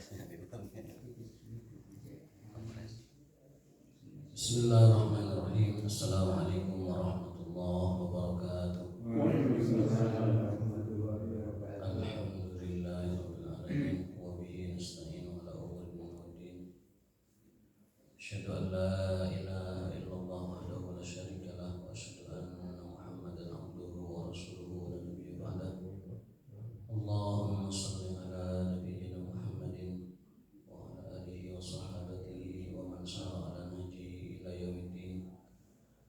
kompresnya di dalamnya. Kompres. Bismillahirrahmanirrahim. Assalamualaikum warahmatullahi wabarakatuh. Alhamdulillahirabbil alamin wa bihi nasta'inu ala umuri waddin. Asyhadu an la ilaha illallah wahdahu la syarika lah wa asyhadu anna Muhammadan abduhu wa rasuluhu la nabiyya ba'dahu. Allahumma shalli ala nabiyyina Muhammadin wa ala alihi wa sahbihi wa man sara ala nahjihi ila yaumiddin.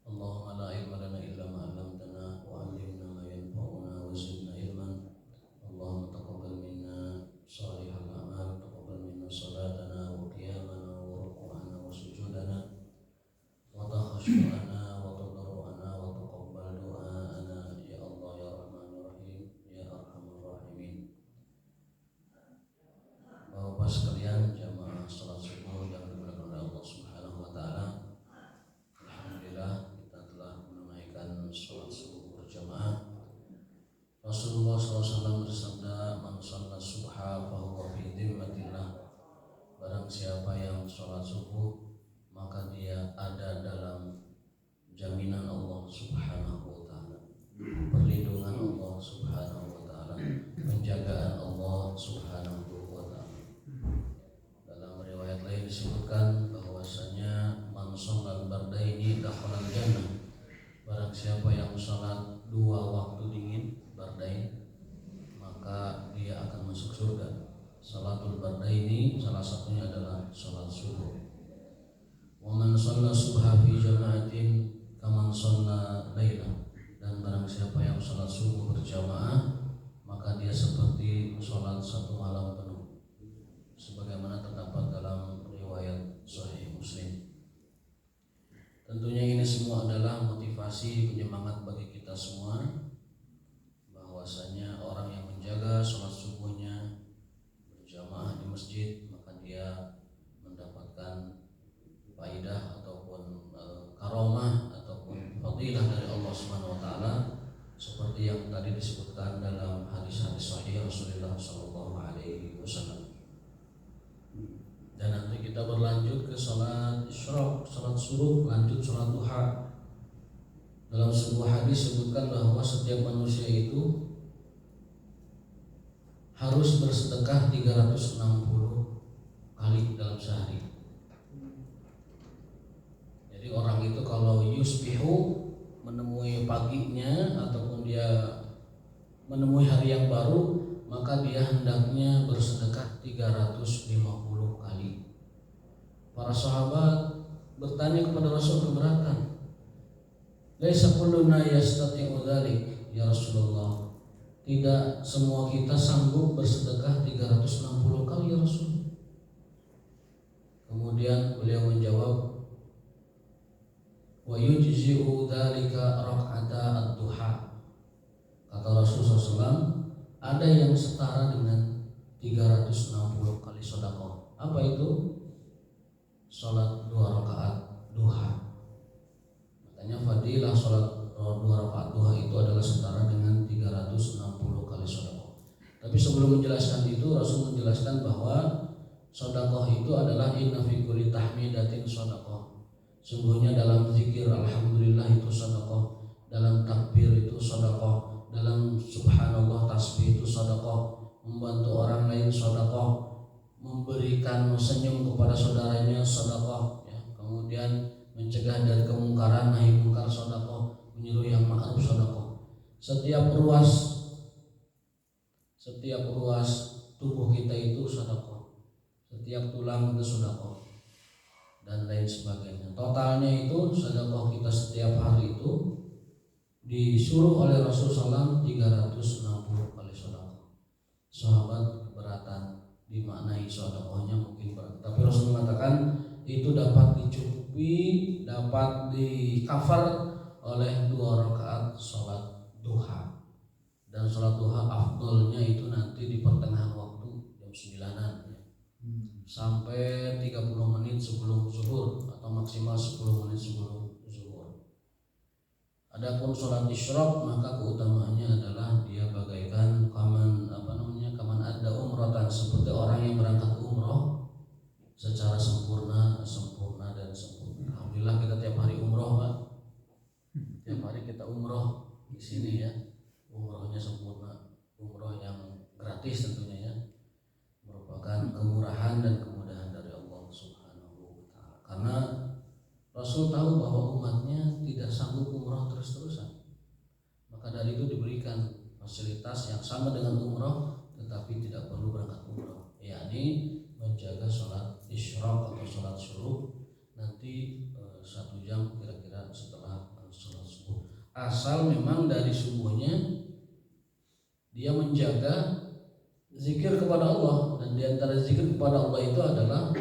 Allahumma la ilma lana illa ma 'allamtana wa 'allimna ma yanfa'una wa zidna ilman. Allahumma taqabbal minna salihal a'mal, taqabbal minna salatana wa qiyamana wa ruku'ana wa sujudana wa takhashu'ana wa tadarru'ana wa taqabbal du'ana ya Allah ya Rahmanur Rahim ya Arhamar Rahimin. Bapak sekalian, jamaah salat subuh yang dimuliakan oleh Allah Subhanahu wa taala. Alhamdulillah kita telah menunaikan salat subuh berjamaah. Rasulullah SAW bersabda, "Man shalla subha fa huwa fi dhimmatillah." Barang siapa yang salat subuh, maka dia ada dalam jaminan Allah Subhanahu wa taala, perlindungan Allah Subhanahu wa taala, penjagaan Allah Subhanahu wa taala. Dalam riwayat lain disebutkan bahwasanya man shallal bardaini dakhalal jannah. Barang siapa yang salat dua waktu dingin bardain, maka dia akan masuk surga. Salatul bardaini salah satunya adalah salat subuh. Wa man shalla subha fi jama'atin kaman shalla laila. Dan barang siapa yang salat subuh berjamaah, maka dia seperti salat satu malam penuh, sebagaimana terdapat dalam riwayat Sahih Muslim. Tentunya ini semua adalah motivasi penyemangat bagi kita semua, bahwasanya orang yang menjaga sholat subuhnya berjamaah di masjid, maka dia mendapatkan faidah ataupun karomah ataupun fadilah dari Allah Subhanahu wa taala, seperti yang tadi disebutkan dalam hadis-hadis sahih Rasulullah sallallahu alaihi wasallam. Dan nanti kita berlanjut ke salat isyraq, salat subuh, lanjut salat duha. Dalam sebuah hadis disebutkan bahwa setiap manusia itu harus bersedekah 360 kali dalam sehari. Jadi orang itu kalau yusbihu, menemui paginya ataupun dia menemui hari yang baru, maka dia hendaknya bersedekah 350 kali. Para sahabat bertanya kepada Rasul keberatan. Laisa kulluna yastati'u dzalik ya Rasulullah. Tidak semua kita sanggup bersedekah 360 kali ya Rasul. Kemudian beliau menjawab, wa yujzi'u dzalika rak'ata ad-duha. Kata Rasulullah SAW, ada yang setara dengan 360 kali sedekah. Apa itu? Salat 2 rakaat duha. Makanya fadilah salat 2 rakaat duha itu adalah setara dengan 360 kali sedekah. Tapi sebelum menjelaskan itu, Rasul menjelaskan bahwa sedekah itu adalah inna fi kulli tahmidatin sedekah. Sungguhnya dalam zikir alhamdulillah itu sedekah, dalam takbir itu sedekah, dalam subhanallah tasbih itu sedekah, membantu orang lain sedekah, memberikan senyum kepada saudaranya sedekah, ya. Kemudian mencegah dari kemungkaran, nahi mungkar sedekah, menyuruh yang ma'ruf sedekah. Setiap ruas tubuh kita itu sedekah, setiap tulang itu sedekah, dan lain sebagainya. Totalnya itu sedekah kita setiap hari itu disuruh oleh Rasulullah SAW 360 kali sedekah. Sahabat keberatan dimaknai sedekahnya mungkin berat, tapi Rasul mengatakan itu dapat dicukupi, dapat di-cover oleh 2 rakaat salat duha. Dan salat duha afdolnya itu nanti di pertengahan waktu jam 9-an ya. Sampai 30 menit sebelum zuhur atau maksimal 10 menit sebelum zuhur. Adapun salat isyraq maka keutamaannya adalah dia bagaikan kaman adda umratan, seperti orang yang berangkat umroh secara sempurna dan sempurna. Alhamdulillah kita tiap hari umroh, Pak. Tiap hari kita umroh di sini ya. Umrohnya sempurna, umroh yang gratis tentunya ya. Merupakan kemurahan dan kemudahan dari Allah Subhanahu wa taala. Karena Rasul tahu bahwa umatnya tidak sanggup umroh terus-terusan. Maka dari itu diberikan fasilitas yang sama dengan umroh tetapi tidak perlu berangkat umroh, yakni menjaga sholat isyraq atau sholat syuruk nanti 1 jam kira-kira setelah sholat subuh. Asal memang dari subuhnya dia menjaga zikir kepada Allah, dan di antara zikir kepada Allah itu adalah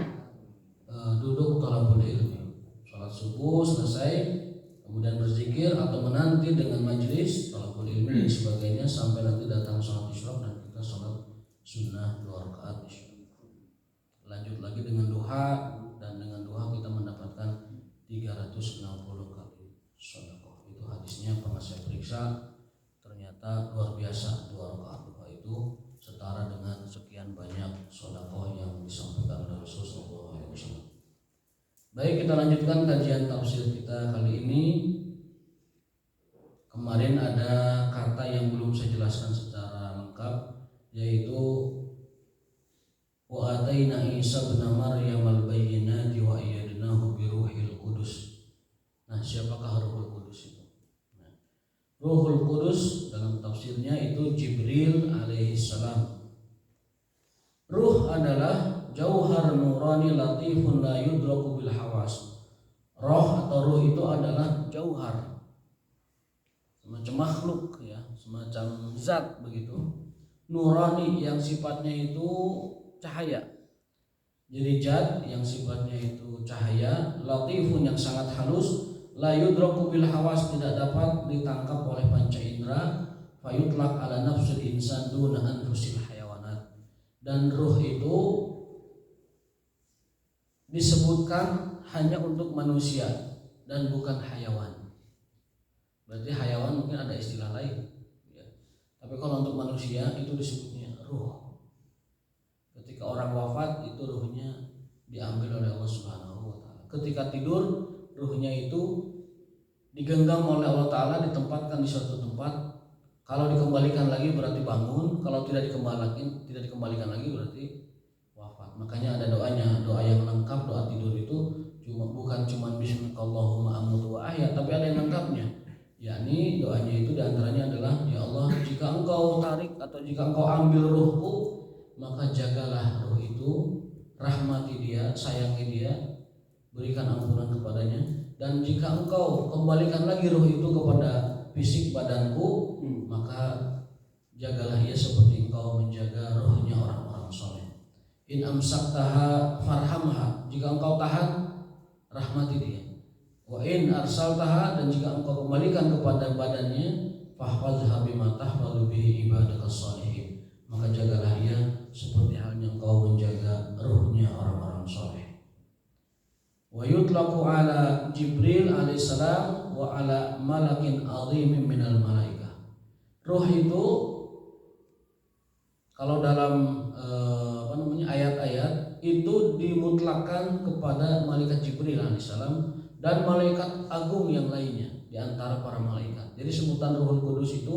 duduk thalabul ilmi. Sholat subuh selesai kemudian berzikir atau menanti dengan majelis thalabul ilmi dan sebagainya sampai nanti datang sholat isyraq dan kita sholat sunnah 2 rakaat isya. Lanjut lagi dengan duha, dan dengan duha kita mendapatkan 360 kali sedekah. Itu hadisnya pernah saya periksa, ternyata luar biasa. 2 rakaat duha itu setara dengan sekian banyak sedekah yang disampaikan oleh Rasulullah SAW. Baik, kita lanjutkan kajian tafsir kita kali ini. Kemarin ada kata yang belum saya jelaskan secara lengkap, yaitu wa ataina Isa bin Maryam al-bayyinati wa ayyadnahu bi ruhil qudus. Nah, siapakah Ruhul Qudus itu? Nah, Ruhul Qudus dalam tafsirnya itu Jibril alaihi salam. Ruh adalah jauhar nurani latifun la yudraku bil hawas. Roh atau ruh itu adalah jauhar, semacam makhluk ya, semacam zat begitu. Nurani yang sifatnya itu cahaya. Jadi zat yang sifatnya itu cahaya, latifun yang sangat halus, la yudraku bil hawas, tidak dapat ditangkap oleh panca indera, fayutlaq ala nafsil insan duna anfusil hayawanat. Dan ruh itu disebutkan hanya untuk manusia dan bukan hayawan. Berarti hayawan mungkin ada istilah lain ya. Tapi kalau untuk manusia itu disebutnya ruh. Ketika orang wafat itu ruhnya diambil oleh Allah Subhanahu wa taala. Ketika tidur ruhnya itu digenggam oleh Allah taala, ditempatkan di suatu tempat. Kalau dikembalikan lagi berarti bangun, kalau tidak dikembalikan lagi berarti wafat. Makanya ada doanya, doa yang lengkap, doa tidur itu bukan cuma bismillahirrahmanirrahim amutu wa ahya, tapi ada yang lengkapnya. Yakni doanya itu diantaranya adalah, ya Allah, jika engkau tarik atau jika engkau ambil ruhku, maka jagalah ruh itu, rahmati dia, sayangi dia, berikan ampunan kepadanya. Dan jika engkau kembalikan lagi ruh itu kepada fisik badanku, maka jagalah ia seperti engkau menjaga ruhnya orang-orang soleh. In amsaktaha farhamha, jika engkau tahan, rahmati dia. Wa in arsaltaha, dan jika engkau kembalikan kepada badannya, fahfazha bima tahfazu bihi ibadakas sholihin, maka jagalah ia seperti halnya engkau menjaga ruhnya orang-orang soleh. Wa yutlaqu ala Jibril alaihissalam wa ala malakin azimin minal malaikah. Ruh itu kalau dalam ayat-ayat itu dimutlakkan kepada malaikat Jibril alaihissalam dan malaikat agung yang lainnya di antara para malaikat. Jadi sebutan Ruhul Qudus itu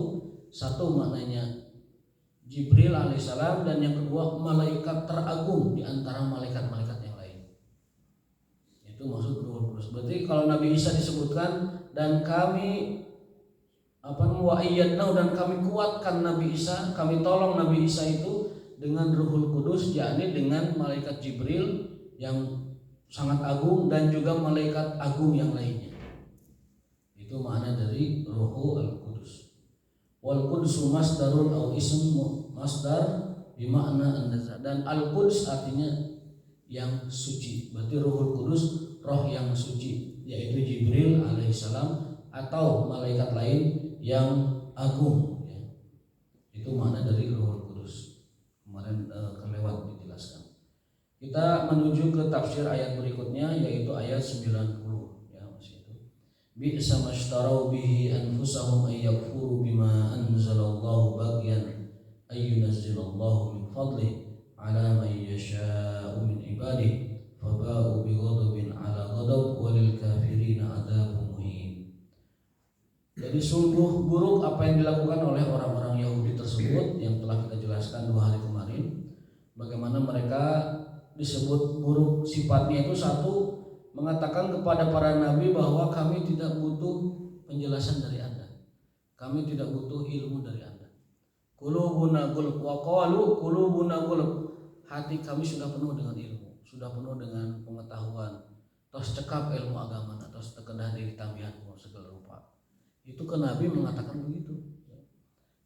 satu maknanya Jibril alaihissalam, dan yang kedua malaikat teragung di antara malaikat-malaikat yang lain. Itu maksud Ruhul Qudus. Berarti kalau Nabi Isa disebutkan dan kami wa ayyadnahu, dan kami kuatkan Nabi Isa, kami tolong Nabi Isa itu dengan Ruhul Qudus, yakni dengan malaikat Jibril yang sangat agung dan juga malaikat agung yang lainnya. Itu makna dari Ruhul Qudus. Wal Qudusu masdarun au ism masdar bimakna an-nazar, dan Al-Quds artinya yang suci. Berarti Ruhul Qudus roh yang suci, yaitu Jibril alaihissalam atau malaikat lain yang agung ya. Itu makna dari Ruhul Qudus. Kemarin kelewat dijelaskan. Kita menuju ke tafsir ayat berikutnya, yaitu ayat 90 ya, masih itu. Bi'sa mashtarau bihi anfusahum ay yakfuru bima anzalallahu baghyan ay yunazzilallahu min fadlihi ala man yasha'u min ibadihi faba'u bighadabin ala ghadab walil kafirina adzabun muhin. Jadi sungguh buruk apa yang dilakukan oleh orang-orang Yahudi tersebut yang telah kita jelaskan 2 hari kemarin. Bagaimana mereka disebut buruk sifatnya itu, satu, mengatakan kepada para nabi bahwa kami tidak butuh penjelasan dari Anda. Kami tidak butuh ilmu dari Anda. Qulubuna gulub wa qalu qulubuna gulub. Hati kami sudah penuh dengan ilmu, sudah penuh dengan pengetahuan. Tos cekap ilmu agama, tos tekedah diri tambihan segala rupa. Itu ke Nabi mengatakan begitu.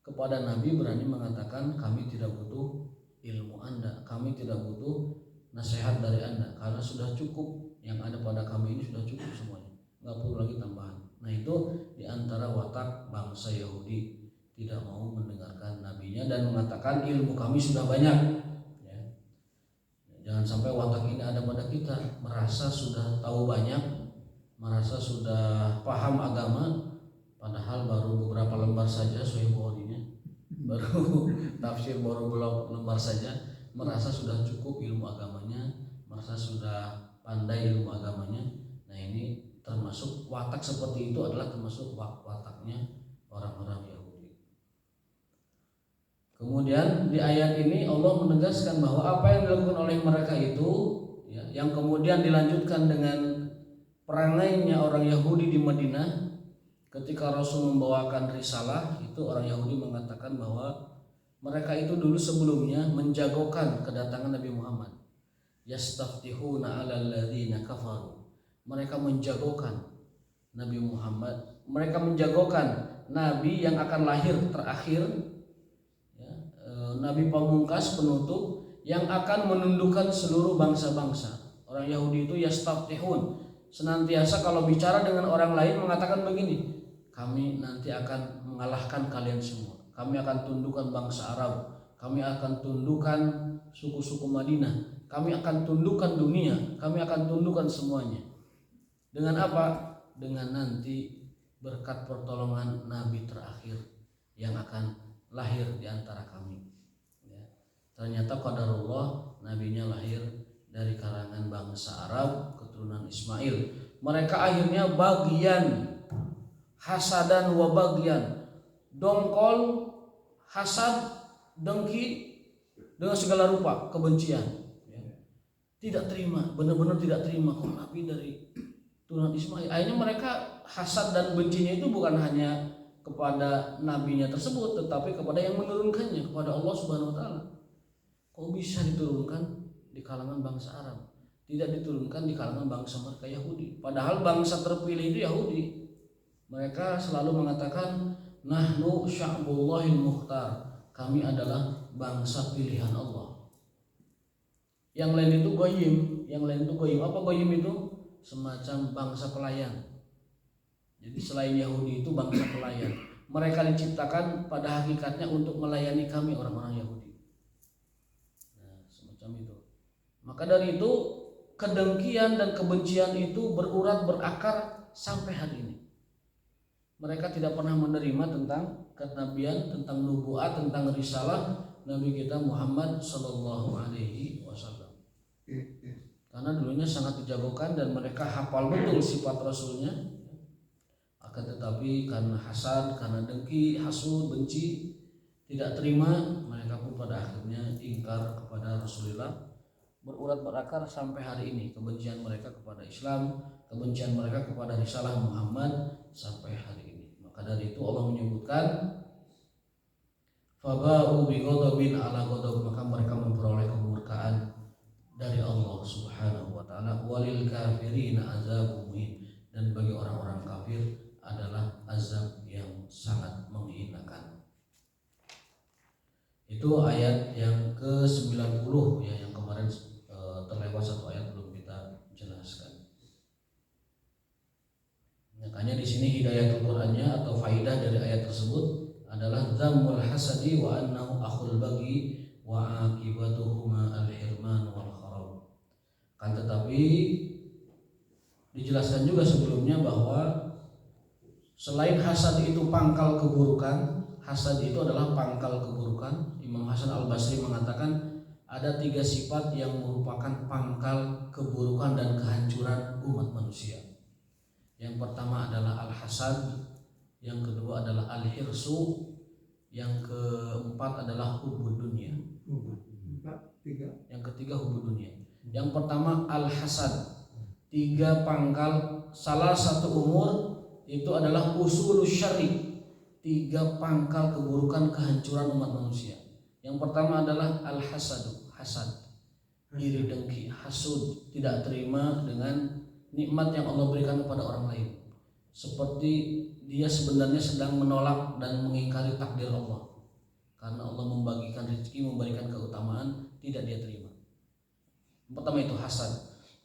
Kepada Nabi berani mengatakan kami tidak butuh ilmu Anda, kami tidak butuh nasihat dari Anda, karena sudah cukup yang ada pada kami ini, sudah cukup semuanya, nggak perlu lagi tambahan. Nah itu diantara watak bangsa Yahudi, tidak mau mendengarkan nabinya dan mengatakan ilmu kami sudah banyak. Ya. Jangan sampai watak ini ada pada kita, merasa sudah tahu banyak, merasa sudah paham agama, padahal baru beberapa lembar saja Sahih Bukharinya, baru tafsir baru belum lembar saja, merasa sudah cukup ilmu agamanya, merasa sudah pandai ilmu agamanya. Nah ini termasuk watak seperti itu adalah termasuk wataknya orang-orang Yahudi. Kemudian di ayat ini Allah menegaskan bahwa apa yang dilakukan oleh mereka itu, ya, yang kemudian dilanjutkan dengan perangainya orang Yahudi di Madinah ketika Rasul membawakan risalah, itu orang Yahudi mengatakan bahwa mereka itu dulu sebelumnya menjagokan kedatangan Nabi Muhammad. Yastaftihuna 'alal ladzina kafaru. Mereka menjagokan Nabi Muhammad, mereka menjagokan Nabi yang akan lahir terakhir, ya, Nabi pamungkas penutup yang akan menundukkan seluruh bangsa-bangsa. Orang Yahudi itu yastaftihun, senantiasa kalau bicara dengan orang lain mengatakan begini, kami nanti akan mengalahkan kalian semua, kami akan tundukkan bangsa Arab, kami akan tundukkan suku-suku Madinah, kami akan tundukkan dunia, kami akan tundukkan semuanya. Dengan apa? Dengan nanti berkat pertolongan Nabi terakhir yang akan lahir di antara kami. Ya. Ternyata qadarullah, nabinya lahir dari kalangan bangsa Arab, keturunan Ismail. Mereka akhirnya bagian hasadan wa bagian, dongkol, hasad, dengki dengan segala rupa kebencian. Ya. Tidak terima, benar-benar tidak terima kok Nabi dari turunan Ismail. Akhirnya mereka hasad dan bencinya itu bukan hanya kepada nabinya tersebut, tetapi kepada yang menurunkannya, kepada Allah Subhanahu wa taala. Kok bisa diturunkan di kalangan bangsa Arab, tidak diturunkan di kalangan bangsa mereka Yahudi? Padahal bangsa terpilih itu Yahudi. Mereka selalu mengatakan nahnu sya'bullahil mukhtar, kami adalah bangsa pilihan Allah. Yang lain itu goyim, yang lain itu goyim. Apa goyim itu? Semacam bangsa pelayan. Jadi selain Yahudi itu bangsa pelayan. Mereka diciptakan pada hakikatnya untuk melayani kami orang-orang Yahudi. Nah, semacam itu. Maka dari itu kedengkian dan kebencian itu berurat berakar sampai hari ini. Mereka tidak pernah menerima tentang kenabian, tentang nubuat, tentang risalah Nabi kita Muhammad sallallahu alaihi wasallam. Karena dulunya sangat dijagokan dan mereka hafal betul sifat Rasulnya. Akan tetapi karena hasad, karena dengki, hasud, benci, tidak terima, mereka pun pada akhirnya ingkar kepada Rasulullah. Berurat berakar sampai hari ini kebencian mereka kepada Islam, kebencian mereka kepada risalah Muhammad sampai hari ini. Maka dari itu Allah menyebutkan faba'u bi ghadabin ala ghadab, maka mereka memperoleh kemurkaan dari Allah Subhanahu wa taala. Walil kafirina azabun muhin, dan bagi orang-orang kafir adalah azab yang sangat menghinakan. Itu ayat yang ke-90 ya, yang kemarin terlewat satu ayat belum kita jelaskan. Makanya di sini hidayatul Qur'annya atau faidah dari ayat tersebut adalah dhammul hasadi wa annahu akhul bagi wa akibatuhuma al-hirman wal kharab. Kan tetapi dijelaskan juga sebelumnya bahwa selain hasad itu pangkal keburukan, hasad itu adalah pangkal keburukan, Imam Hasan Al-Basri mengatakan ada 3 sifat yang merupakan pangkal keburukan dan kehancuran umat manusia. Yang pertama adalah al-hasad, yang kedua adalah al-hirsu, yang keempat adalah hubbud dunia. Yang ketiga hubbud dunia. Yang pertama al-hasad. 3 pangkal, salah satu umur itu adalah usulus syarri. 3 pangkal keburukan kehancuran umat manusia. Yang pertama adalah al-hasadu, hasad, iri dengki, hasud, tidak terima dengan nikmat yang Allah berikan kepada orang lain. Seperti dia sebenarnya sedang menolak dan mengingkari takdir Allah. Karena Allah membagikan rezeki, memberikan keutamaan, tidak dia terima. Yang pertama itu hasad.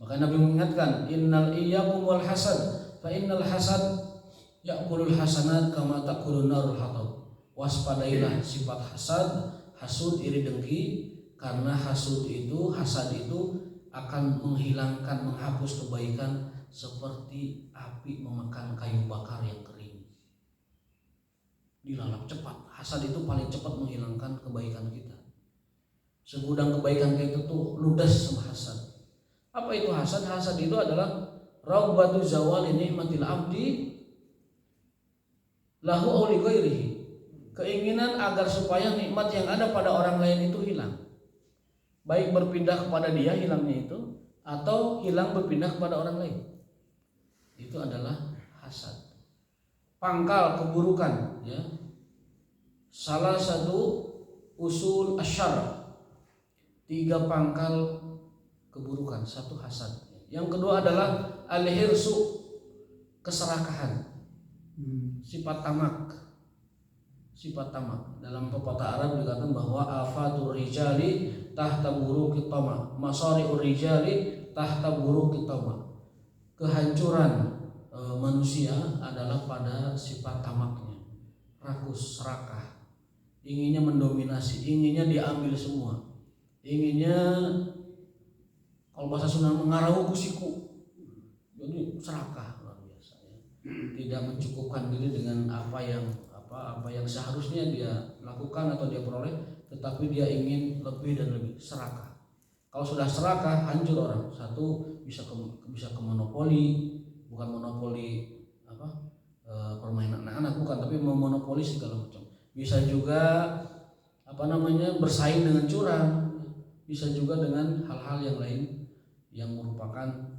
Maka Nabi mengingatkan, innal iyyakum wal hasad, fa innal hasad ya'kulul hasanat kama ta'kulun narul hatab. Waspadailah sifat hasad, hasud, iri dengki, karena hasad itu akan menghilangkan, menghapus kebaikan seperti api memakan kayu bakar yang kering. Dilalap cepat. Hasad itu paling cepat menghilangkan kebaikan kita. Segudang kebaikan kita tuh ludas sama hasad. Apa itu hasad? Hasad itu adalah raubatu zawali nikmatil abdi lahu aw li ghairihi. Keinginan agar supaya nikmat yang ada pada orang lain itu hilang. Baik berpindah kepada dia hilangnya itu, atau hilang berpindah kepada orang lain. Itu adalah hasad. Pangkal keburukan, ya. Salah satu usul asyar. 3 pangkal keburukan, 1 hasad. Yang kedua adalah al-hirsu, keserakahan. Sifat tamak. Dalam pepatah Arab dikatakan bahwa afatur rijali tahta buruqit tama, masari'ur rijali tahta buruqit tama. Kehancuran manusia adalah pada sifat tamaknya, rakus, serakah, inginnya mendominasi, inginnya diambil semua, inginnya kalau bahasa Sunda mengarau kusiku, jadi serakah luar biasa, ya. Tidak mencukupkan diri dengan apa yang seharusnya dia lakukan atau dia peroleh, tetapi dia ingin lebih dan lebih, serakah. Kalau sudah serakah, hancur orang. Satu bisa ke monopoli, bukan monopoli permainan anak-anak, bukan, tapi memonopoli segala macam. Bisa juga bersaing dengan curang, bisa juga dengan hal-hal yang lain yang merupakan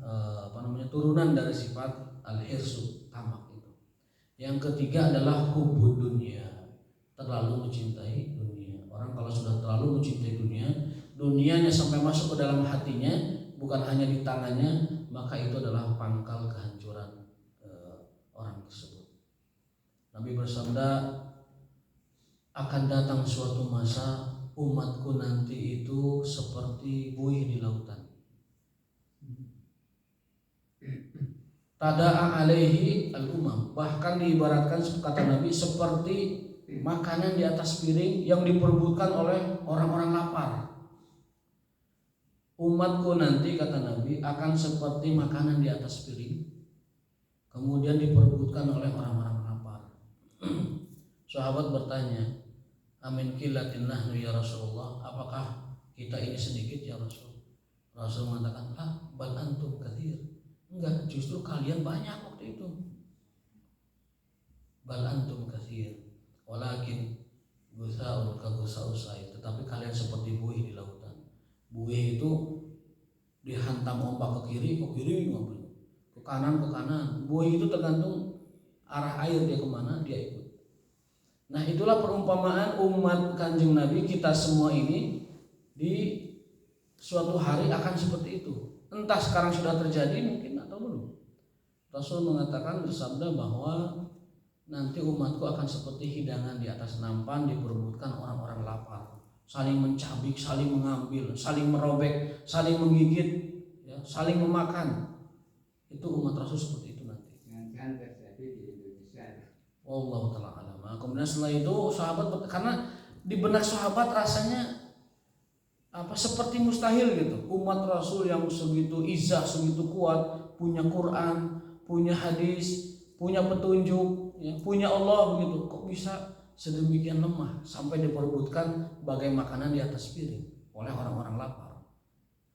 turunan dari sifat al-hirsu, tamak itu. Yang ketiga adalah hubbud dunia, terlalu mencintai dunia. Orang kalau sudah terlalu mencintai dunia, dunianya sampai masuk ke dalam hatinya, bukan hanya di tangannya, maka itu adalah pangkal kehancuran orang tersebut. Nabi bersabda, akan datang suatu masa umatku nanti itu seperti buih di lautan. Tada'a alaihi al-umam, bahkan diibaratkan kata Nabi seperti makanan di atas piring yang diperebutkan oleh orang-orang lapar. Umatku nanti, kata Nabi, akan seperti makanan di atas piring, kemudian diperebutkan oleh orang-orang lapar. Sahabat bertanya, amin qillatin nahnu ya Rasulullah, apakah kita ini sedikit ya Rasul? Rasul mengatakan, bal antum katsir. Enggak, justru kalian banyak waktu itu. Bal antum katsir, walakin gusaun ka gusaus air, tetapi kalian seperti buih di lautan. Buih itu dihantam ombak ke kiri, ke kanan. Buih itu tergantung arah air dia kemana, dia ikut. Nah, itulah perumpamaan umat Kanjeng Nabi, kita semua ini di suatu hari akan seperti itu. Entah sekarang sudah terjadi mungkin atau belum. Rasul mengatakan, bersabda bahwa nanti umatku akan seperti hidangan di atas nampan diperebutkan orang-orang lapar, saling mencabik, saling mengambil, saling merobek, saling menggigit, ya, saling memakan. Itu umat Rasul seperti itu nanti. Jangan terjadi di Indonesia. Wallahu ta'ala alam. Kemudian setelah itu sahabat, karena di benak sahabat rasanya seperti mustahil gitu. Umat Rasul yang segitu izah, segitu kuat, punya Quran, punya hadis, punya petunjuk, ya, punya Allah begitu. Kok bisa sedemikian lemah sampai diperebutkan bagai makanan di atas piring oleh orang-orang lapar.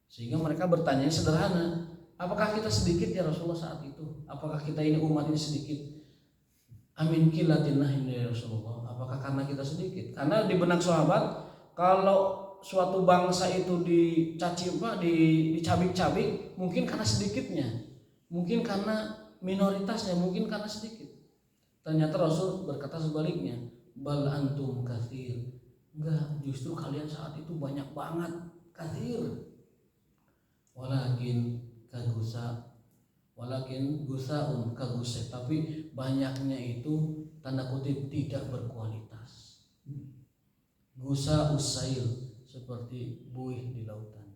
Sehingga mereka bertanya sederhana, apakah kita sedikit ya Rasulullah saat itu? Apakah kita ini umat ini sedikit? Amin kilatinah ini ya Rasulullah. Apakah karena kita sedikit? Karena di benak sahabat, kalau suatu bangsa itu dicabik-cabik, mungkin karena sedikitnya, mungkin karena minoritasnya, mungkin karena sedikit. Ternyata Rasul berkata sebaliknya, bal antum katsir. Enggak, justru kalian saat itu banyak banget, katsir. Walakin gusaun kaguse, tapi banyaknya itu tanda kutip tidak berkualitas. Gusa usail, seperti buih di lautan.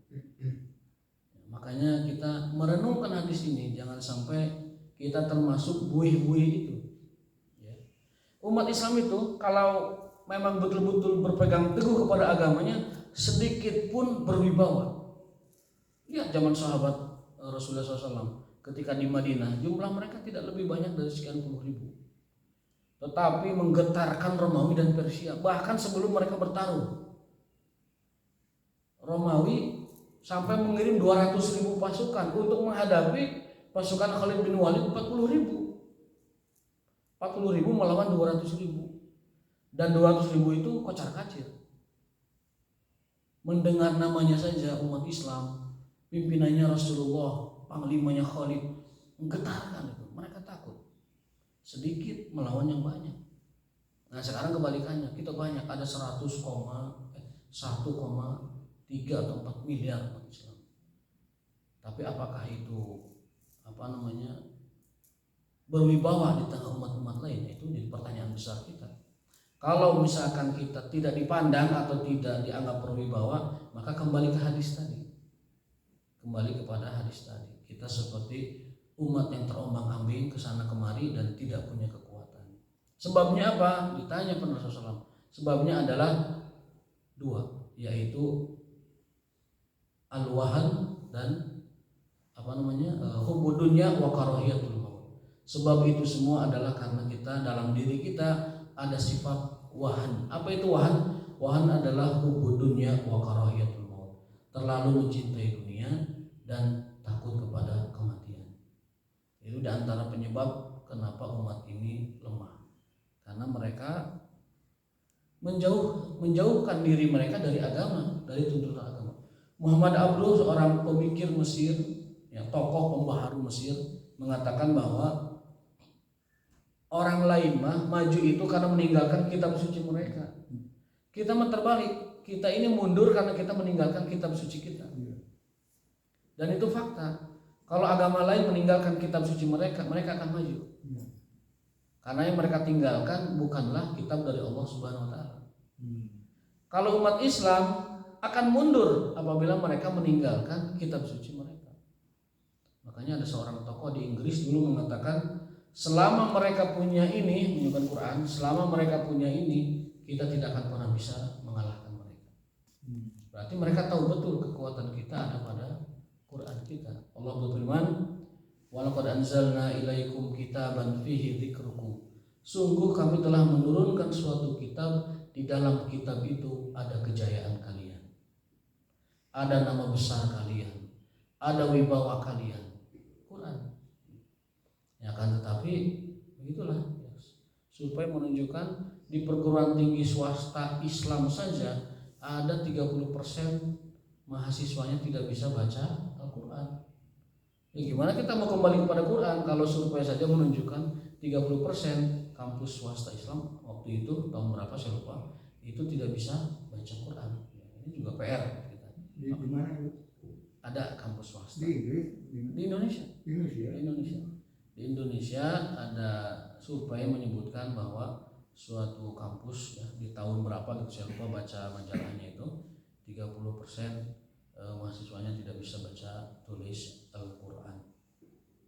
Makanya kita merenungkan hadis ini, jangan sampai kita termasuk buih-buih itu. Umat Islam itu kalau memang betul-betul berpegang teguh kepada agamanya, sedikit pun berwibawa. Lihat zaman sahabat Rasulullah SAW ketika di Madinah, jumlah mereka tidak lebih banyak dari sekian puluh ribu, tetapi menggetarkan Romawi dan Persia. Bahkan sebelum mereka bertarung, Romawi sampai mengirim 200.000 pasukan untuk menghadapi pasukan Khalid bin Walid 40.000 melawan 200.000, dan 200.000 itu kocar-kacir. Mendengar namanya saja umat Islam, pimpinannya Rasulullah, panglimanya Khalid, menggetarkan itu. Mereka takut sedikit melawan yang banyak. Nah sekarang kebalikannya, kita banyak, ada 1,3 atau 4 miliar umat Islam. Tapi apakah itu berwibawa di tengah umat-umat lain? Itu jadi pertanyaan besar kita. Kalau misalkan kita tidak dipandang atau tidak dianggap berwibawa, maka kembali ke hadis tadi. Kembali kepada hadis tadi, kita seperti umat yang terombang-ambing ke sana kemari dan tidak punya kekuatan. Sebabnya apa? Ditanya pada Rasulullah SAW. Sebabnya adalah dua, yaitu al-wahan dan hubud dunya wa karahiyatul maut. Sebab itu semua adalah karena kita, dalam diri kita ada sifat wahan. Apa itu wahan? Wahan adalah hubud dunya wa karahiyatul maut. Terlalu mencintai dunia dan takut kepada kematian. Itu di antara penyebab kenapa umat ini lemah. Karena mereka menjauhkan diri mereka dari agama, dari tuntunan agama. Muhammad Abduh, seorang pemikir Mesir, tokoh pembaharu Mesir, mengatakan bahwa orang lain maju itu karena meninggalkan kitab suci mereka. Kita terbalik, kita ini mundur karena kita meninggalkan kitab suci kita. Dan itu fakta. Kalau agama lain meninggalkan kitab suci mereka, mereka akan maju. Karena yang mereka tinggalkan bukanlah kitab dari Allah Subhanahu wa taala. Kalau umat Islam akan mundur apabila mereka meninggalkan kitab suci mereka. Makanya ada seorang tokoh di Inggris dulu mengatakan, selama mereka punya ini, menyebutkan Quran, selama mereka punya ini, kita tidak akan pernah bisa mengalahkan mereka. Berarti mereka tahu betul kekuatan kita ada pada Quran kita. Allah berfirman, walaqad anzalna ilaikum kitaban fihi dzikrukum. Sungguh kami telah menurunkan suatu kitab, di dalam kitab itu ada kejayaan kalian, ada nama besar kalian, ada wibawa kalian, Quran. Ya kan, tetapi begitulah, supaya menunjukkan di perguruan tinggi swasta Islam saja ada 30% mahasiswanya tidak bisa baca Al-Quran. Ya, gimana kita mau kembali kepada Quran kalau survei saja menunjukkan 30% kampus swasta Islam waktu itu tahun berapa saya lupa, itu tidak bisa baca Quran. Ya, ini juga PR kita. Di mana itu? Ada kampus swasta. Di Inggris? Di Indonesia. Di Indonesia ada survei menyebutkan bahwa suatu kampus di tahun berapa gitu saya lupa baca majalahnya itu 30% mahasiswanya tidak bisa baca tulis Al-Quran.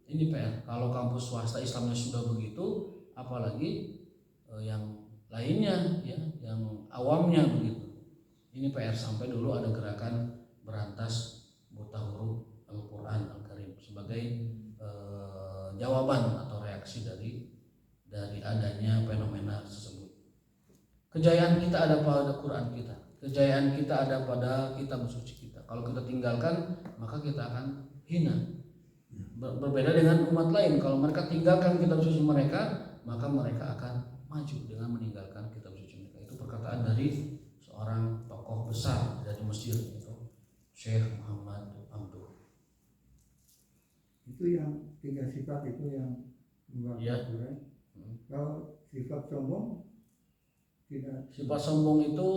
Ini PR. Kalau kampus swasta Islamnya sudah begitu, apalagi yang lainnya yang awamnya begitu. Ini PR. Sampai dulu ada gerakan berantas buta huruf Al-Quran Al-Karim sebagai jawaban atau reaksi dari adanya fenomena tersebut. kita ada pada kitab suci kita. Kalau kita tinggalkan, maka kita akan hina. Berbeda dengan umat lain, kalau mereka tinggalkan kitab suci mereka, maka mereka akan maju dengan meninggalkan kitab suci mereka. Itu perkataan dari seorang tokoh besar dari Mesir, itu Syekh Muhammad Abduh. Itu yang 3 sifat itu yang Ya. Kalau sifat sombong tidak. Sifat sombong itu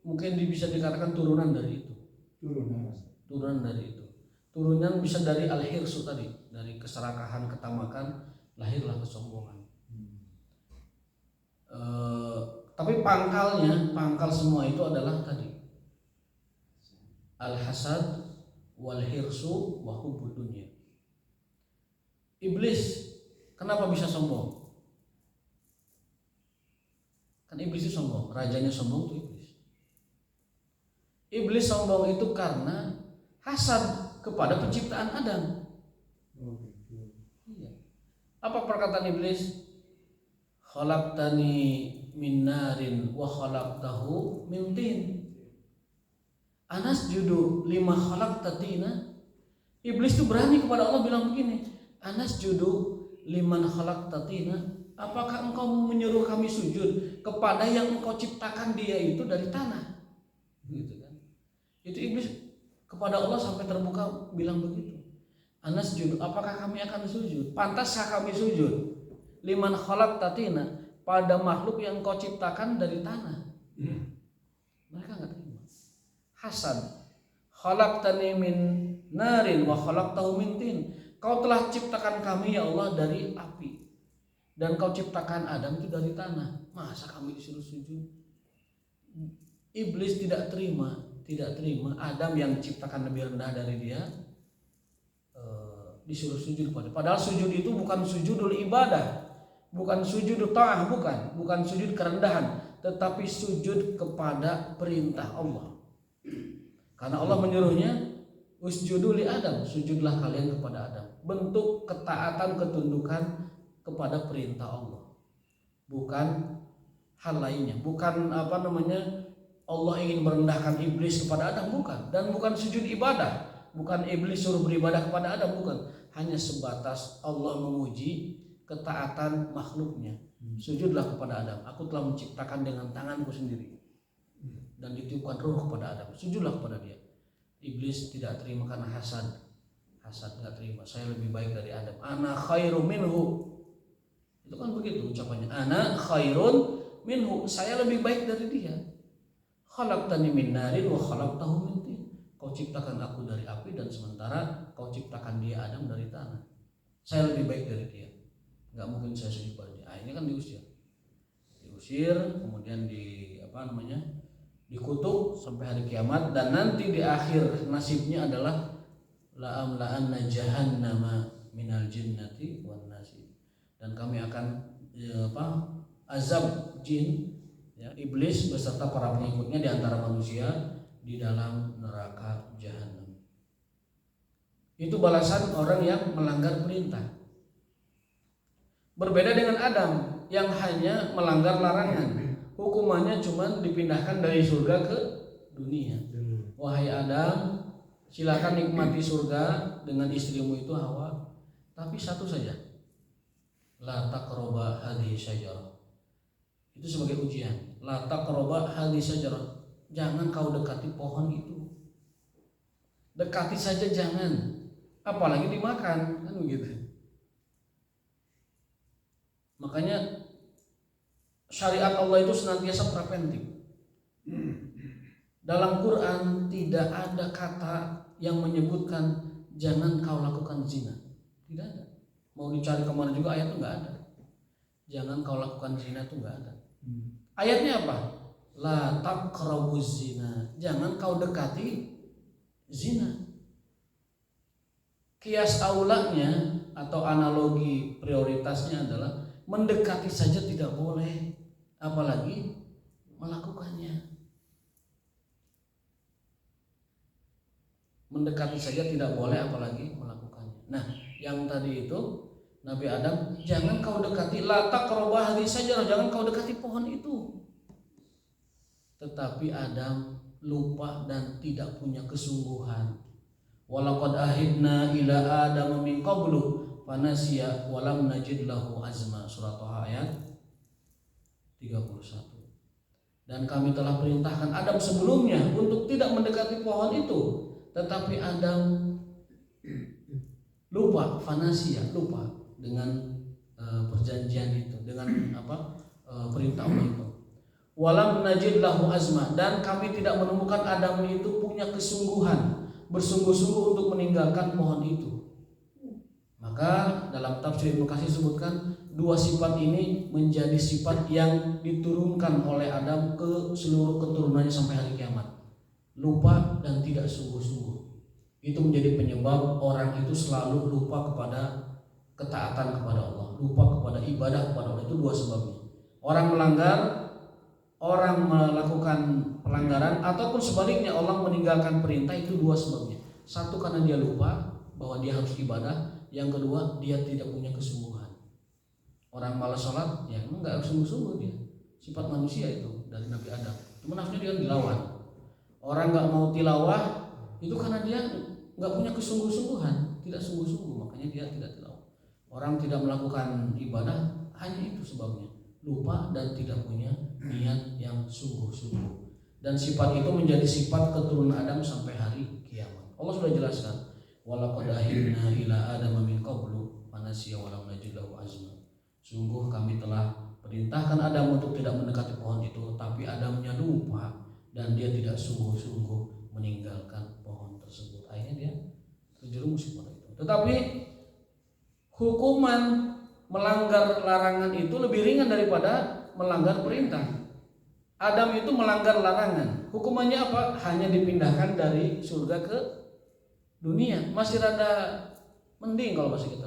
mungkin bisa dikatakan turunan dari itu. Turunan dari itu. Turunan bisa dari al-hirsu tadi, dari keserakahan, ketamakan, lahirlah kesombongan. Tapi pangkal semua itu adalah tadi al-hasad wal hirsu wa hubbud dunya. Iblis kenapa bisa sombong? Kan iblis itu sombong, rajanya sombong itu iblis. Iblis sombong itu karena hasad kepada penciptaan Adam. Iya. Apa perkataan iblis? Khalaqtani min narin wa khalaqtahu min tin. Anasjudu lima khalaqtatina. Iblis itu berani kepada Allah bilang begini, Anasjudu liman khalaqtatina. Apakah engkau menyuruh kami sujud kepada yang engkau ciptakan dia itu dari tanah? Gitu kan. Itu iblis kepada Allah sampai terbuka bilang begitu. Anasjudu, apakah kami akan sujud? Pantaskah kami sujud? Liman khalaqtatina, pada makhluk yang engkau ciptakan dari tanah. Mereka enggak terima. Hasad. Khalaqtani min narin wa khalaqtahu min tin. Kau telah ciptakan kami ya Allah dari api, dan kau ciptakan Adam itu dari tanah. Masa kami disuruh sujud? Iblis tidak terima Adam yang diciptakan lebih rendah dari dia disuruh sujud kepada. Padahal sujud itu bukan sujudul ibadah, bukan sujud ta'ah, bukan sujud kerendahan, tetapi sujud kepada perintah Allah. Karena Allah menyuruhnya usjudu li Adam, sujudlah kalian kepada Adam. Bentuk ketaatan, ketundukan kepada perintah Allah, bukan hal lainnya. Bukan Allah ingin merendahkan iblis kepada Adam, bukan. Dan bukan sujud ibadah, bukan iblis suruh beribadah kepada Adam, bukan. Hanya sebatas Allah menguji ketaatan makhluknya. Sujudlah kepada Adam, aku telah menciptakan dengan tanganku sendiri, dan ditiupkan ruh kepada Adam, sujudlah kepada dia. Iblis tidak terima karena hasad nggak terima. Saya lebih baik dari Adam. Ana khairum minhu. Itu kan begitu ucapannya. Ana khairun minhu. Saya lebih baik dari dia. Khalaqtani min narin wa khalaqtahu min tin. Kau ciptakan aku dari api, dan sementara kau ciptakan dia Adam dari tanah. Saya lebih baik dari dia. Nggak mungkin saya sujud pada dia. Ini kan diusir, kemudian dikutuk sampai hari kiamat, dan nanti di akhir nasibnya adalah la'amla'anna jahannama minal jinnati wan nasi. Dan kami akan azab jin, ya, iblis beserta para pengikutnya di antara manusia di dalam neraka jahanam. Itu balasan orang yang melanggar perintah. Berbeda dengan Adam yang hanya melanggar larangan. Hukumannya cuma dipindahkan dari surga ke dunia. Wahai Adam, silakan nikmati surga dengan istrimu itu Hawa, tapi satu saja, la taqraba hadhihi syajarah. Itu sebagai ujian. La taqraba hadhihi syajarah. Jangan kau dekati pohon itu. Dekati saja jangan, apalagi dimakan, kan begitu. Makanya syariat Allah itu senantiasa preventif. Dalam Quran tidak ada kata yang menyebutkan jangan kau lakukan zina. Tidak ada. Mau dicari kemana juga ayat itu nggak ada. Jangan kau lakukan zina itu nggak ada. Ayatnya apa? La taqrabuz zina. Jangan kau dekati zina. Kias aulanya atau analogi prioritasnya adalah mendekati saja tidak boleh, apalagi melakukannya. Mendekati saja tidak boleh, apalagi melakukannya. Nah, yang tadi itu Nabi Adam, jangan kau dekati, la taqrabah hadhihi syajarah, jangan kau dekati pohon itu. Tetapi Adam lupa dan tidak punya kesungguhan. Walaqad ahidna ila Adam min qablu fanasiya wa lam najid lahu azma. Surat Thaha ayat 31. Dan kami telah perintahkan Adam sebelumnya untuk tidak mendekati pohon itu, tetapi Adam lupa, fanasiya, lupa dengan perjanjian itu, dengan perintah Allah itu. Walam najid lahu azma, dan kami tidak menemukan Adam itu punya kesungguhan, bersungguh-sungguh untuk meninggalkan pohon itu. Maka dalam tafsir Ibnu Katsir sebutkan dua sifat ini menjadi sifat yang diturunkan oleh Adam ke seluruh keturunannya sampai hari kiamat. Lupa dan tidak sungguh-sungguh. Itu menjadi penyebab orang itu selalu lupa kepada ketaatan kepada Allah, lupa kepada ibadah kepada Allah. Itu dua sebabnya. Orang melanggar, orang melakukan pelanggaran, ataupun sebaliknya orang meninggalkan perintah, itu dua sebabnya. Satu, karena dia lupa bahwa dia harus ibadah. Yang kedua, dia tidak punya kesungguhan. Orang malas sholat, ya emang nggak sungguh-sungguh dia. Sifat manusia itu dari Nabi Adam. Cuma harusnya dia dilawan. Orang nggak mau tilawah itu karena dia nggak punya kesungguh-sungguhan, tidak sungguh-sungguh, makanya dia tidak tilawah. Orang tidak melakukan ibadah hanya itu sebabnya, lupa dan tidak punya niat yang sungguh-sungguh. Dan sifat itu menjadi sifat keturunan Adam sampai hari kiamat. Allah sudah jelaskan, walaqad ahidna ila Adam min qablu fanasiya wa lam najid lahu azma. Sungguh kami telah perintahkan Adam untuk tidak mendekati pohon itu, tapi Adamnya lupa dan dia tidak sungguh-sungguh meninggalkan pohon tersebut. Akhirnya dia terjerumus kepada itu. Tetapi hukuman melanggar larangan itu lebih ringan daripada melanggar perintah. Adam itu melanggar larangan. Hukumannya apa? Hanya dipindahkan dari surga ke dunia. Masih rada mending kalau bahasa kita.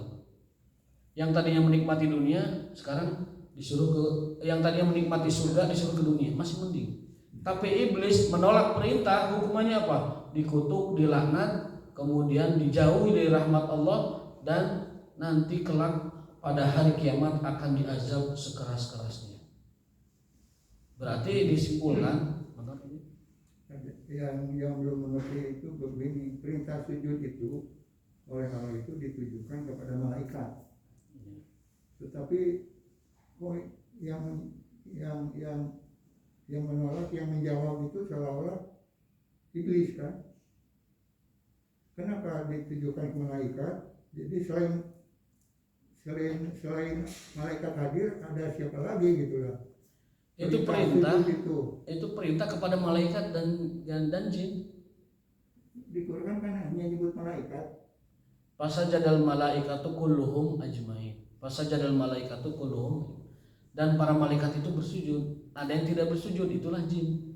Yang tadinya menikmati dunia sekarang disuruh ke, yang tadinya menikmati surga disuruh ke dunia, masih mending. Tapi iblis menolak perintah, hukumannya apa? Dikutuk, dilaknat, kemudian dijauhi dari rahmat Allah, dan nanti kelak pada hari kiamat akan diazab sekeras-kerasnya. Berarti disimpulkan yang belum mengerti itu begini, perintah sujud itu oleh Allah itu ditujukan kepada malaikat. Tetapi yang menolak, yang menjawab itu seolah-olah iblis kan? Kenapa ditujukan ke malaikat? Jadi selain malaikat hadir, ada siapa lagi gitu lah? Itu perintah. Itu perintah kepada malaikat dan jin. Di Quran kan hanya nyebut malaikat. Fasajadal malaikatu kulluhum ajmain. Fasajadal malaikatu kulluhum, dan para malaikat itu bersujud. Ada yang tidak bersujud, itulah jin.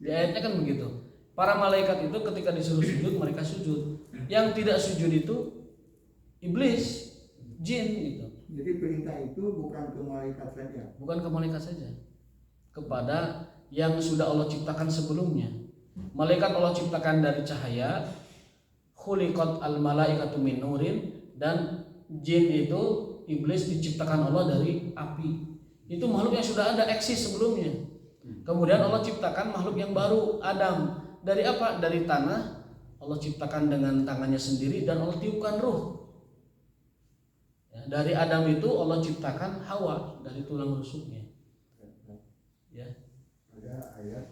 Di ayatnya kan begitu. Para malaikat itu ketika disuruh sujud, mereka sujud. Yang tidak sujud itu iblis, jin gitu. Jadi perintah itu bukan ke malaikat saja. Bukan ke malaikat saja, kepada yang sudah Allah ciptakan sebelumnya. Malaikat Allah ciptakan dari cahaya, khuliqat al malaikatu min nurin, dan jin itu iblis diciptakan Allah dari api. Itu makhluk yang sudah ada eksis sebelumnya. Kemudian Allah ciptakan makhluk yang baru, Adam. Dari apa? Dari tanah. Allah ciptakan dengan tangannya sendiri dan Allah tiupkan ruh. Ya, dari Adam itu Allah ciptakan Hawa dari tulang rusuknya. Ya. Ada ayat,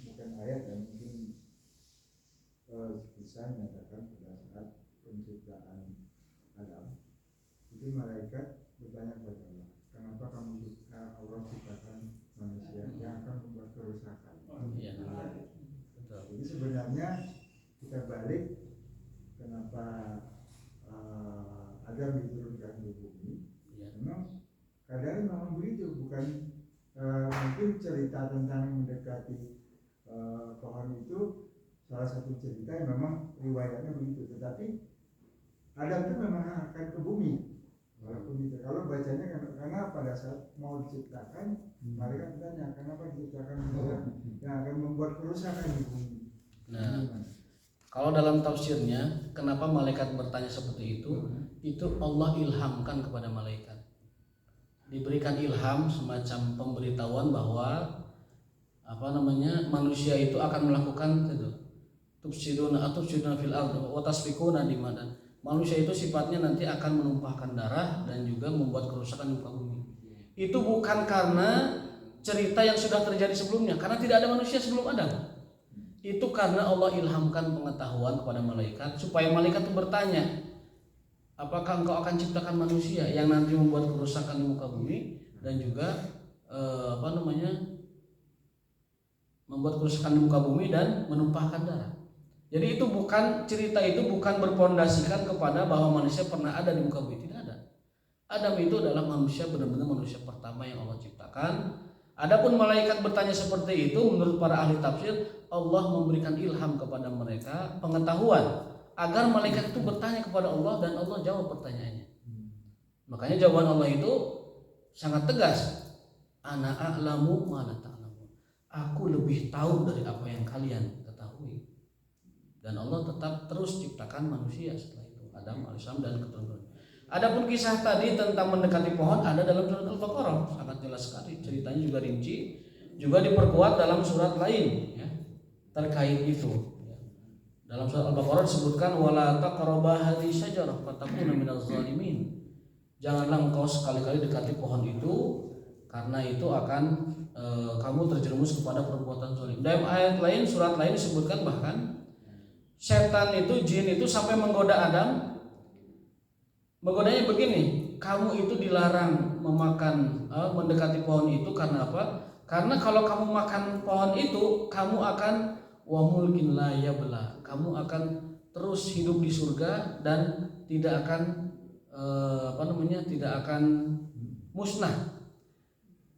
bukan ayat ya, mungkin kisah menyatakan pada saat penciptaan Adam, itu malaikat bertanya kepada Allah, kenapa kamu Allah ciptakan manusia yang akan membuat kerusakan? Ya. Jadi sebenarnya kita balik, kenapa Adam diturunkan di bumi? Ya. Memang kadang memang begitu, bukan mungkin cerita tentang mendekati pohon itu salah satu cerita yang memang riwayatnya begitu, tetapi Adam itu memang akan ke bumi. Walaupun itu, kalau bacanya karena pada saat mau diciptakan, mereka bertanya kenapa diciptakan yang akan membuat kerusakan di bumi. Nah, kalau dalam tafsirnya, kenapa malaikat bertanya seperti itu Allah ilhamkan kepada malaikat. Diberikan ilham, semacam pemberitahuan bahwa manusia itu akan melakukan itu tufsiduna fil ardh wa tasfikuna dimadan. Manusia itu sifatnya nanti akan menumpahkan darah dan juga membuat kerusakan di muka bumi. Itu bukan karena cerita yang sudah terjadi sebelumnya, karena tidak ada manusia sebelum Adam. Itu karena Allah ilhamkan pengetahuan kepada malaikat supaya malaikat itu bertanya, apakah engkau akan ciptakan manusia yang nanti membuat kerusakan di muka bumi dan juga membuat kerusakan di muka bumi dan menumpahkan darah. Jadi itu bukan, cerita itu bukan berpondasikan kepada bahwa manusia pernah ada di muka bumi, tidak ada. Adam itu adalah manusia, benar-benar manusia pertama yang Allah ciptakan. Adapun malaikat bertanya seperti itu, menurut para ahli tafsir, Allah memberikan ilham kepada mereka pengetahuan agar malaikat itu bertanya kepada Allah dan Allah jawab pertanyaannya. Makanya jawaban Allah itu sangat tegas. Ana a'lamu ma la ta'lamun. Aku lebih tahu dari apa yang kalian ketahui. Dan Allah tetap terus ciptakan manusia setelah itu, Adam alaihissalam dan keturunan. Adapun kisah tadi tentang mendekati pohon ada dalam surat Al-Baqarah, sangat jelas sekali, ceritanya juga rinci, juga diperkuat dalam surat lain ya, terkait itu. Dalam surat Al-Baqarah disebutkan wala taqraba hadhihi syajarah fatakuna minaz zalimin. Janganlah engkau sekali-kali dekati pohon itu karena itu akan kamu terjerumus kepada perbuatan zalim. Dalam ayat lain, surat lain disebutkan bahkan setan itu, jin itu sampai menggoda Adam. Menggodanya begini, kamu itu dilarang mendekati pohon itu karena apa? Karena kalau kamu makan pohon itu, kamu akan wa mulkin la yabla. Kamu akan terus hidup di surga dan tidak akan tidak akan musnah.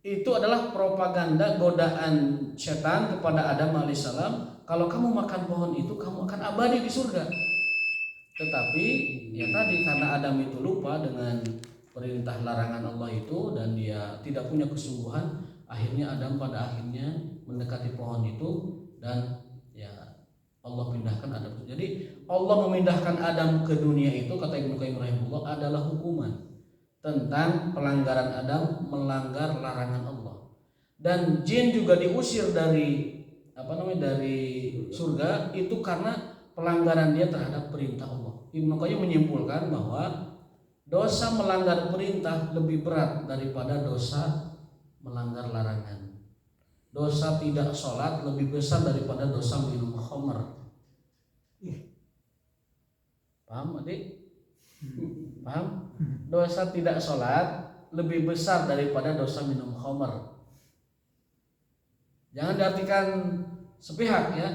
Itu adalah propaganda godaan setan kepada Adam alaihissalam. Kalau kamu makan pohon itu, kamu akan abadi di surga. Tetapi ya tadi karena Adam itu lupa dengan perintah larangan Allah itu dan dia tidak punya kesungguhan, akhirnya Adam pada akhirnya mendekati pohon itu dan ya Allah pindahkan Adam. Jadi Allah memindahkan Adam ke dunia itu, kata Ibnu Qayyim rahimahullah, adalah hukuman tentang pelanggaran Adam melanggar larangan Allah. Dan jin juga diusir dari dari surga itu karena pelanggaran dia terhadap perintah Allah. Ibnu Qayyim menyimpulkan bahwa dosa melanggar perintah lebih berat daripada dosa melanggar larangan. Dosa tidak sholat lebih besar daripada dosa minum khamr. Paham adik? Paham? Dosa tidak sholat lebih besar daripada dosa minum khamr. Jangan diartikan sepihak ya.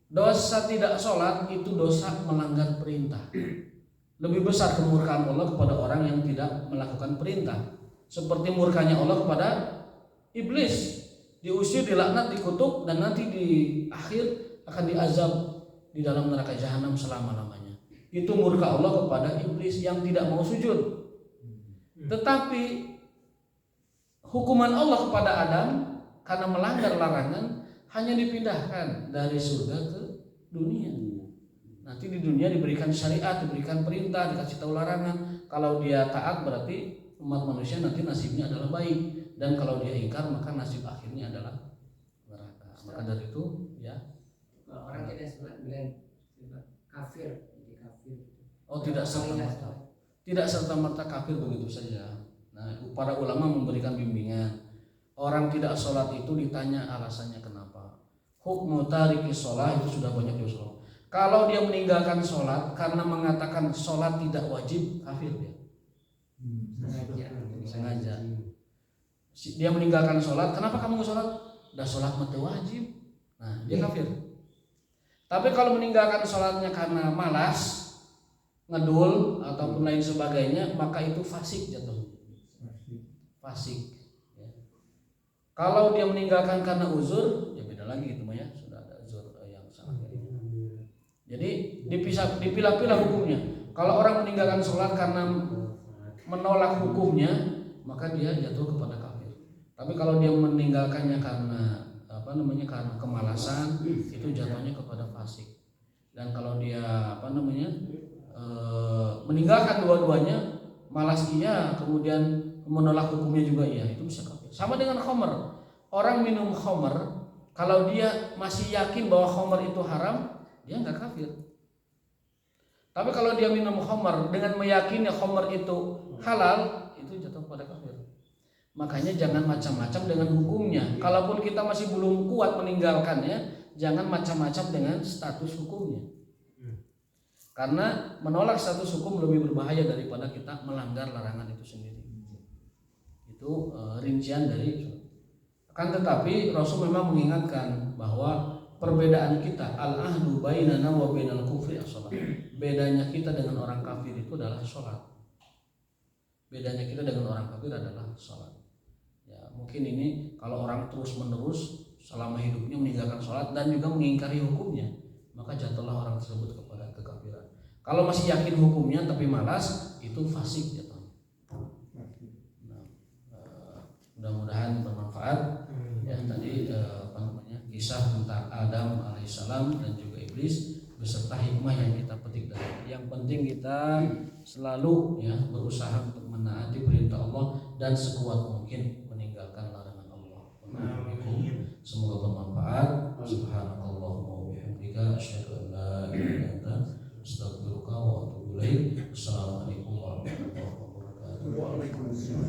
Dosa tidak sholat itu dosa melanggar perintah. Lebih besar kemurkaan Allah kepada orang yang tidak melakukan perintah. Seperti murkanya Allah kepada iblis, diusir, dilaknat, dikutuk, dan nanti di akhir akan diazab di dalam neraka jahanam selama-lamanya. Itu murka Allah kepada iblis yang tidak mau sujud. Tetapi hukuman Allah kepada Adam karena melanggar larangan hanya dipindahkan dari surga ke dunia. Nanti di dunia diberikan syariat, diberikan perintah, dikasih tahu larangan. Kalau dia taat berarti umat manusia nanti nasibnya adalah baik, dan kalau dia ingkar maka nasib akhirnya adalah neraka. Maka dari itu ya orang kita bilang kafir, jadi kafir. Oh tidak serta-merta, tidak serta-merta kafir begitu saja. Nah para ulama memberikan bimbingan. Orang tidak sholat itu ditanya alasannya kenapa. Hukmu tariki sholat itu sudah banyak diusul. Kalau dia meninggalkan sholat karena mengatakan sholat tidak wajib, kafir dia. Sengaja. Dia meninggalkan sholat, kenapa kamu nggak sholat? Dah sholat mati wajib. Nah dia kafir. Tapi kalau meninggalkan sholatnya karena malas, ngedul ataupun lain sebagainya, maka itu fasik jatuh. Fasik. Kalau dia meninggalkan karena uzur, ya beda lagi itu ya, sudah ada uzur yang sangat. Jadi dipilah-pilah hukumnya. Kalau orang meninggalkan sholat karena menolak hukumnya, maka dia jatuh kepada kafir. Tapi kalau dia meninggalkannya karena karena kemalasan, itu jatuhnya kepada fasik. Dan kalau dia meninggalkan dua-duanya, malas iya, kemudian menolak hukumnya juga iya, itu bisa kafir. Sama dengan khamr. Orang minum khamr Kalau dia masih yakin bahwa khamar itu haram, dia nggak kafir. Tapi kalau dia minum khamar dengan meyakini khamar itu halal, itu jatuh pada kafir. Makanya jangan macam-macam dengan hukumnya. Kalaupun kita masih belum kuat meninggalkannya, jangan macam-macam dengan status hukumnya. Karena menolak status hukum lebih berbahaya daripada kita melanggar larangan itu sendiri. Itu rincian dari. Kan tetapi Rasul memang mengingatkan bahwa perbedaan kita al-ahdu bainana wa bainal kufri as-shalah. Bedanya kita dengan orang kafir itu adalah salat. Bedanya kita dengan orang kafir adalah salat. Ya, mungkin ini kalau orang terus-menerus selama hidupnya meninggalkan salat dan juga mengingkari hukumnya, maka jatuhlah orang tersebut kepada kekafiran. Kalau masih yakin hukumnya tapi malas, itu fasik jatuh. Mudah-mudahan bermanfaat. Ya, tadi kisah tentang Adam alaihissalam dan juga iblis beserta hikmah yang kita petik dari. Yang penting kita selalu ya berusaha untuk menaati perintah Allah dan sekuat mungkin meninggalkan larangan Allah. Semoga bermanfaat. Subhanakallahumma wa bihamdika asyhadu an la ilaha illa anta astaghfiruka wa atubu ilaik. Assalamualaikum warahmatullahi wabarakatuh.